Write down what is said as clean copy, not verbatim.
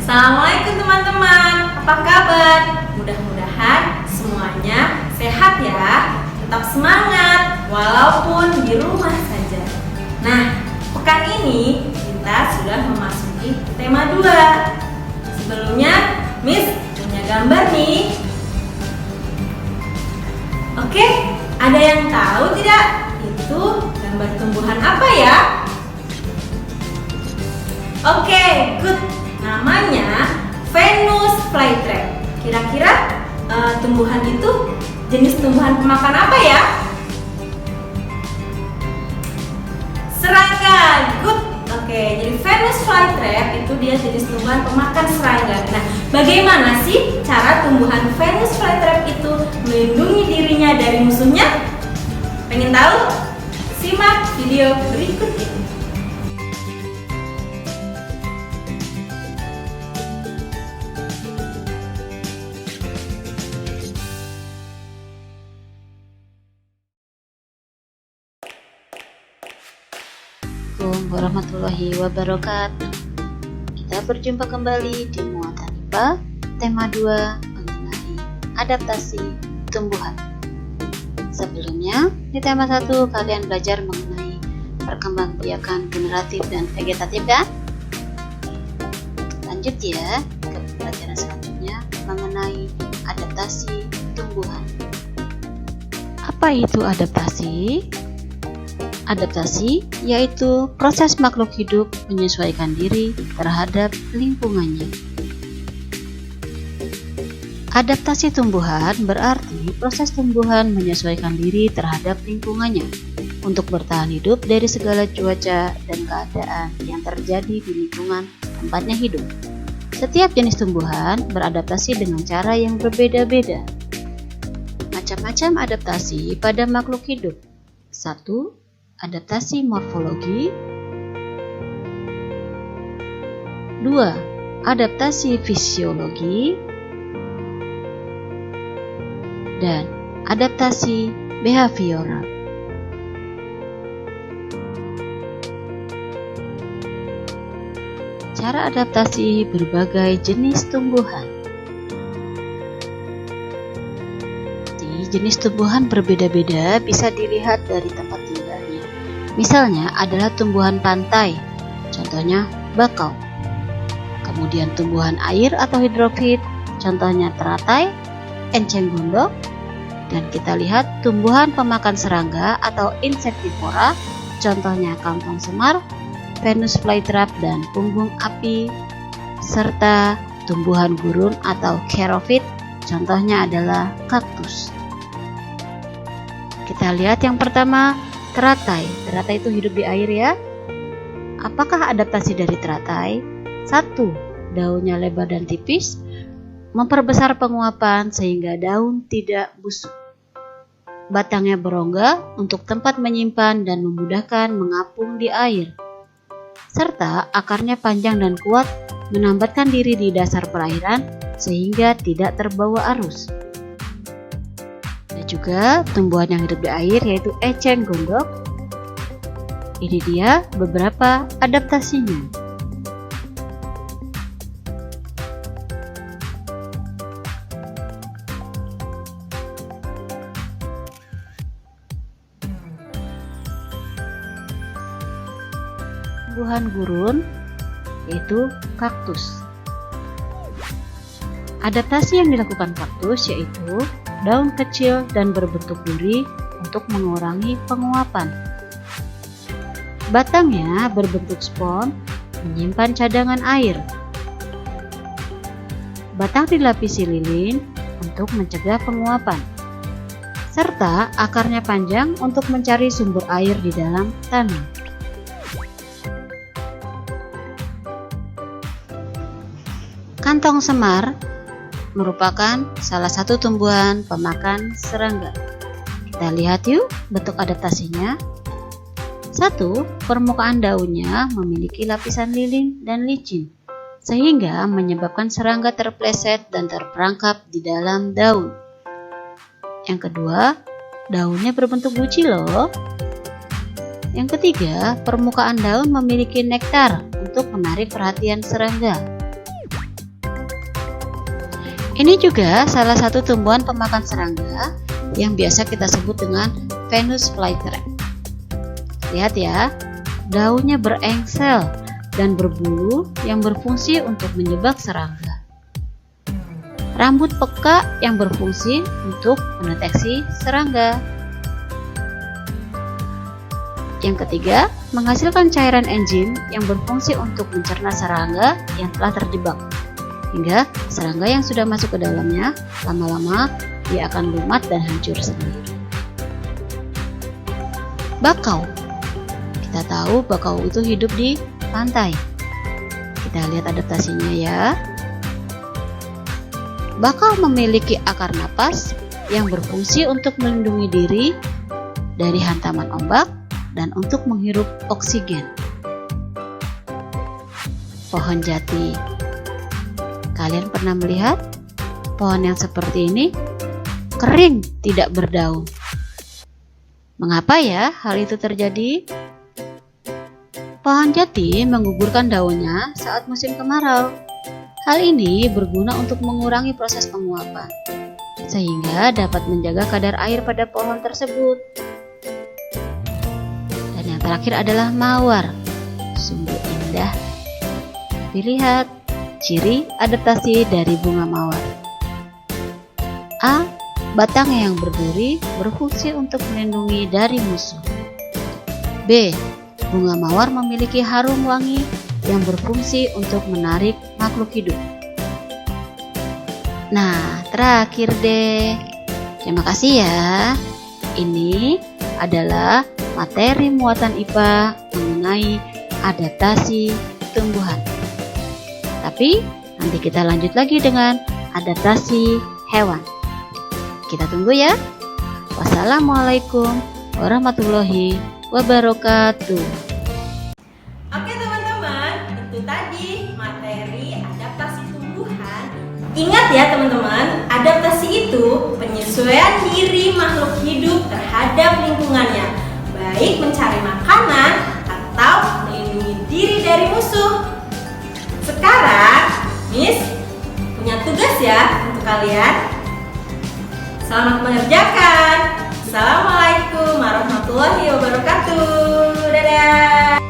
Assalamualaikum teman-teman, apa kabar? Mudah-mudahan semuanya sehat ya. Tetap semangat walaupun di rumah saja. Nah, pekan ini kita sudah memasuki tema 2. Sebelumnya, Miss punya gambar nih. Oke, ada yang tahu tidak? Itu gambar tumbuhan apa ya? Oke, good. Namanya Venus flytrap. Kira-kira tumbuhan itu jenis tumbuhan pemakan apa ya? Serangga. Good. Oke, jadi Venus flytrap itu dia jenis tumbuhan pemakan serangga. Nah, bagaimana sih cara tumbuhan Venus flytrap itu melindungi dirinya dari musuhnya? Pengen tahu? Simak video berikut ini. Assalamualaikum warahmatullahi wabarakatuh. Kita berjumpa kembali di Muatan IPA tema 2 mengenai adaptasi tumbuhan. Sebelumnya di tema 1 kalian belajar mengenai perkembangbiakan generatif dan vegetatif kan? Lanjut ya ke pelajaran selanjutnya mengenai adaptasi tumbuhan. Apa itu adaptasi? Adaptasi yaitu proses makhluk hidup menyesuaikan diri terhadap lingkungannya. Adaptasi tumbuhan berarti proses tumbuhan menyesuaikan diri terhadap lingkungannya untuk bertahan hidup dari segala cuaca dan keadaan yang terjadi di lingkungan tempatnya hidup. Setiap jenis tumbuhan beradaptasi dengan cara yang berbeda-beda. Macam-macam adaptasi pada makhluk hidup. 1. Adaptasi morfologi. 2. Adaptasi fisiologi. Dan adaptasi behavioral. Cara adaptasi berbagai jenis tumbuhan. Jenis tumbuhan berbeda-beda bisa dilihat dari tempat tinggalnya. Misalnya adalah tumbuhan pantai, contohnya bakau. Kemudian tumbuhan air atau hidrofit, contohnya teratai, enceng gondok. Dan kita lihat tumbuhan pemakan serangga atau insektivora, contohnya kantong semar, Venus flytrap dan punggung api, serta tumbuhan gurun atau xerophyt, contohnya adalah kaktus. Kita lihat yang pertama, teratai. Teratai itu hidup di air ya. Apakah adaptasi dari teratai? 1. Daunnya lebar dan tipis, memperbesar penguapan sehingga daun tidak busuk. Batangnya berongga untuk tempat menyimpan dan memudahkan mengapung di air. Serta akarnya panjang dan kuat, menambatkan diri di dasar perairan sehingga tidak terbawa arus. Juga tumbuhan yang hidup di air yaitu eceng gondok. Ini dia beberapa adaptasinya. Tumbuhan gurun yaitu kaktus. Adaptasi yang dilakukan kaktus yaitu daun kecil dan berbentuk duri untuk mengurangi penguapan. Batangnya berbentuk spons, menyimpan cadangan air. Batang dilapisi lilin untuk mencegah penguapan. Serta akarnya panjang untuk mencari sumber air di dalam tanah. Kantong semar merupakan salah satu tumbuhan pemakan serangga. Kita lihat yuk bentuk adaptasinya. 1. Permukaan daunnya memiliki lapisan lilin dan licin, sehingga menyebabkan serangga terpleset dan terperangkap di dalam daun. Yang kedua, daunnya berbentuk guci loh. Yang ketiga, permukaan daun memiliki nektar untuk menarik perhatian serangga. Ini juga salah satu tumbuhan pemakan serangga yang biasa kita sebut dengan Venus flytrap. Lihat ya, daunnya berengsel dan berbulu yang berfungsi untuk menjebak serangga. Rambut peka yang berfungsi untuk mendeteksi serangga. Yang ketiga, menghasilkan cairan enzim yang berfungsi untuk mencerna serangga yang telah terjebak. Hingga serangga yang sudah masuk ke dalamnya, lama-lama dia akan lumat dan hancur sendiri. Bakau. Kita tahu bakau itu hidup di pantai. Kita lihat adaptasinya ya. Bakau memiliki akar napas yang berfungsi untuk melindungi diri dari hantaman ombak dan untuk menghirup oksigen. Pohon jati. Kalian pernah melihat pohon yang seperti ini? Kering, tidak berdaun. Mengapa ya hal itu terjadi? Pohon jati menggugurkan daunnya saat musim kemarau. Hal ini berguna untuk mengurangi proses penguapan, sehingga dapat menjaga kadar air pada pohon tersebut. Dan yang terakhir adalah mawar. Sungguh indah. Dilihat ciri adaptasi dari bunga mawar. A. Batangnya yang berduri berfungsi untuk melindungi dari musuh. B. Bunga mawar memiliki harum wangi yang berfungsi untuk menarik makhluk hidup. Nah, terakhir deh. Terima kasih ya. Ini adalah materi muatan IPA mengenai adaptasi tumbuhan. Tapi nanti kita lanjut lagi dengan adaptasi hewan. Kita tunggu ya. Wassalamualaikum warahmatullahi wabarakatuh. Oke teman-teman, itu tadi materi adaptasi tumbuhan. Ingat ya teman-teman, adaptasi itu penyesuaian diri makhluk hidup terhadap lingkungannya, baik mencari makanan atau melindungi diri dari musuh. Sekarang, Miss punya tugas ya untuk kalian. Selamat mengerjakan. Assalamualaikum warahmatullahi wabarakatuh. Dadah.